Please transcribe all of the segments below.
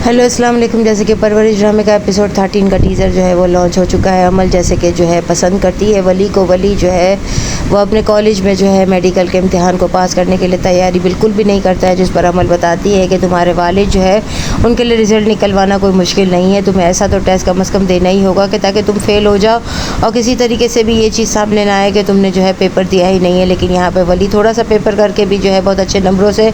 Hello अस्सलाम वालेकुम। जैसे कि परवरिश ड्रामे का एपिसोड 13 का टीज़र जो है वो लॉन्च हो चुका है। अमल जैसे कि जो है पसंद करती है वली को। वली जो है वो अपने कॉलेज में जो है मेडिकल के इम्तिहान को पास करने के लिए तैयारी बिल्कुल भी नहीं करता है, जिस पर अमल बताती है कि तुम्हारे वालिद जो है उनके लिए रिज़ल्ट निकलवाना कोई मुश्किल नहीं है, तुम्हें ऐसा तो टेस्ट कम से कम देना ही होगा कि ताकि तुम फेल हो जाओ और किसी तरीके से भी ये चीज़ सामने ना आए कि तुमने जो है पेपर दिया ही नहीं है। लेकिन यहाँ पर वली थोड़ा सा पेपर करके भी जो है बहुत अच्छे नंबरों से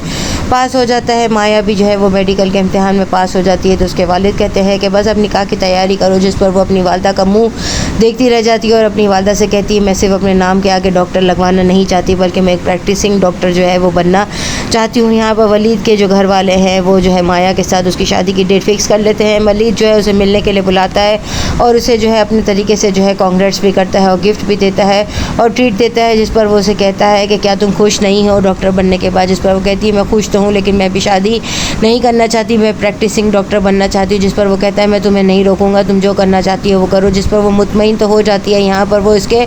पास हो जाता है। माया भी जो है वो मेडिकल के इम्तिहान में पास हो जाती है, तो उसके वालिद कहते हैं कि बस अब निकाह की तैयारी करो, जिस पर वो अपनी वालदा का मुंह देखती रह जाती है और अपनी वालदा से कहती है मैं सिर्फ अपने नाम के आगे डॉक्टर लगवाना नहीं चाहती, बल्कि मैं एक प्रैक्टिसिंग डॉक्टर जो है वो बनना चाहती हूँ। यहाँ पर वलीद के जो घर वाले हैं वो जो है माया के साथ उसकी शादी की डेट फिक्स कर लेते हैं। वलीद जो है उसे मिलने के लिए बुलाता है और उसे जो है अपने तरीके से जो है कांग्रेट्स भी करता है और गिफ्ट भी देता है और ट्रीट देता है, जिस पर वो उसे कहता है कि क्या तुम खुश नहीं हो डॉक्टर बनने के बाद। जिस पर वो कहती है मैं खुश तो हूँ, लेकिन मैं भी शादी नहीं करना चाहती, मैं प्रैक्टिसिंग डॉक्टर बनना चाहती हूँ। जिस पर वो कहता है मैं तुम्हें नहीं रोकूंगा, तुम जो करना चाहती हो वो करो। जिस पर वो मुतमईन तो हो जाती है। यहाँ पर वो इसके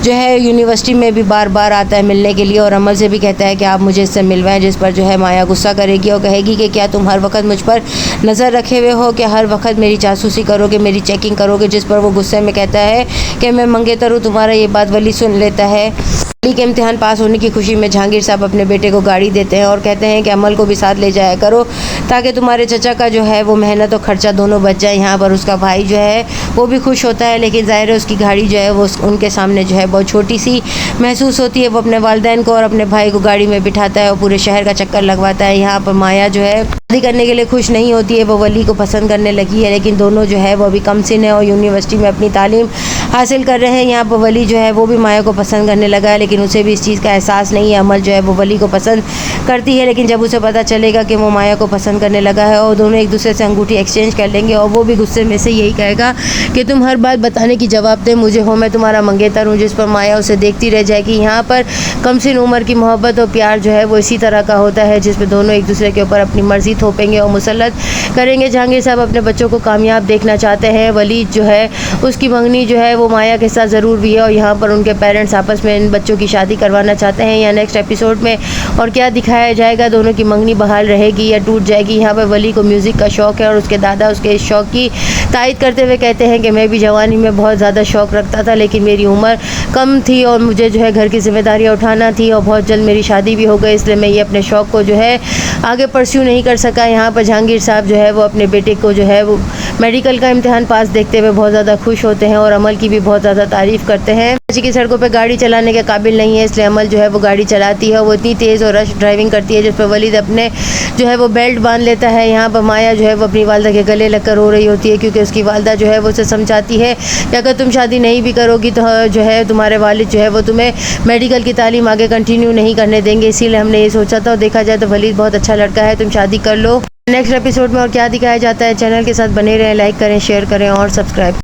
जो है यूनिवर्सिटी में भी बार बार आता है मिलने के लिए और अमल से भी कहता है कि आप मुझे इससे मिलवाएं, जिस पर जो है माया गुस्सा करेगी और कहेगी कि क्या तुम हर वक्त मुझ पर नज़र रखे हुए हो, कि हर वक्त मेरी जासूसी करोगे, मेरी चेकिंग करोगे। जिस पर वो गुस्से में कहता है कि मैं मंगेतर हूँ तुम्हारा। ये बात वली सुन लेता है। वली के इम्तिहान पास होने की खुशी में जहांगीर साहब अपने बेटे को गाड़ी देते हैं और कहते हैं कि अमल को भी साथ ले जाया करो ताकि तुम्हारे चचा का जो है वो मेहनत और ख़र्चा दोनों बच जाए। यहाँ पर उसका भाई जो है वो भी खुश होता है, लेकिन ज़ाहिर है उसकी गाड़ी जो है वो उनके सामने जो है बहुत छोटी सी महसूस होती है। वो अपने वालिदैन को और अपने भाई को गाड़ी में बिठाता है और पूरे शहर का चक्कर लगवाता है। यहाँ पर माया जो है शादी करने के लिए खुश नहीं होती है, वो वली को पसंद करने लगी है, लेकिन दोनों जो है वो अभी कम सिन है और यूनिवर्सिटी में अपनी तालीम हासिल कर रहे हैं। यहाँ पर वली जो है वो भी माया को पसंद करने लगा है, लेकिन उसे भी इस चीज़ का एहसास नहीं है। अमल जो है वो वली को पसंद करती है, लेकिन जब उसे पता चलेगा कि वो माया को पसंद करने लगा है और दोनों एक दूसरे से अंगूठी एक्सचेंज कर लेंगे और वो भी गुस्से में से यही कहेगा कि तुम हर बात बताने की जवाब दे मुझे हो, मैं तुम्हारा मंगेतर हूँ। जिस पर माया उसे देखती रह जाएगी। यहाँ पर कम सिन उम्र की मोहब्बत और प्यार जो है वो इसी तरह का होता है, जिसमें दोनों एक दूसरे के ऊपर अपनी मर्जी थोपेंगे और मुसल्लत करेंगे। जहांगीर साहब अपने बच्चों को कामयाब देखना चाहते हैं। वलीद जो है उसकी मंगनी जो है वो माया के साथ ज़रूर भी है और यहाँ पर उनके पेरेंट्स आपस में इन बच्चों की शादी करवाना चाहते हैं। या नेक्स्ट एपिसोड में और क्या दिखाया जाएगा, दोनों की मंगनी बहाल रहेगी या टूट जाएगी। यहाँ पर वली को म्यूज़िक का शौक़ है और उसके दादा उसके इस शौक़ की तायद करते हुए कहते हैं कि मैं भी जवानी में बहुत ज़्यादा शौक़ रखता था, लेकिन मेरी उम्र कम थी और मुझे जो है घर की जिम्मेदारियाँ उठाना थी और बहुत जल्द मेरी शादी भी हो गई, इसलिए मैं ये अपने शौक़ को जो है आगे परस्यू नहीं कर सका। यहाँ पर जहांगीर साहब जो है वो अपने बेटे को जो है वो मेडिकल का इम्तिहान पास देखते हुए बहुत ज़्यादा खुश होते हैं और अमल की भी बहुत ज़्यादा तारीफ़ करते हैं। आज की सड़कों पे गाड़ी चलाने के काबिल नहीं है, इसलिए अमल जो है वो गाड़ी चलाती है। वो इतनी तेज़ और रश ड्राइविंग करती है जिस पर वलीद अपने जो है वो बेल्ट बांध लेता है। यहाँ पर माया जो है वो अपनी वालदा के गले लगकर रो रही होती है, क्योंकि उसकी वालदा जो है वो उसे समझाती है कि अगर तुम शादी नहीं भी करोगी तो जो है तुम्हारे वालिद जो है वो तुम्हें मेडिकल की तालीम आगे कंटिन्यू नहीं करने देंगे, इसीलिए हमने ये सोचा था। और देखा जाए तो वलीद बहुत अच्छा लड़का है, तुम शादी कर लो। नेक्स्ट एपिसोड में और क्या दिखाया जाता है, चैनल के साथ बने रहें, लाइक करें, शेयर करें और सब्सक्राइब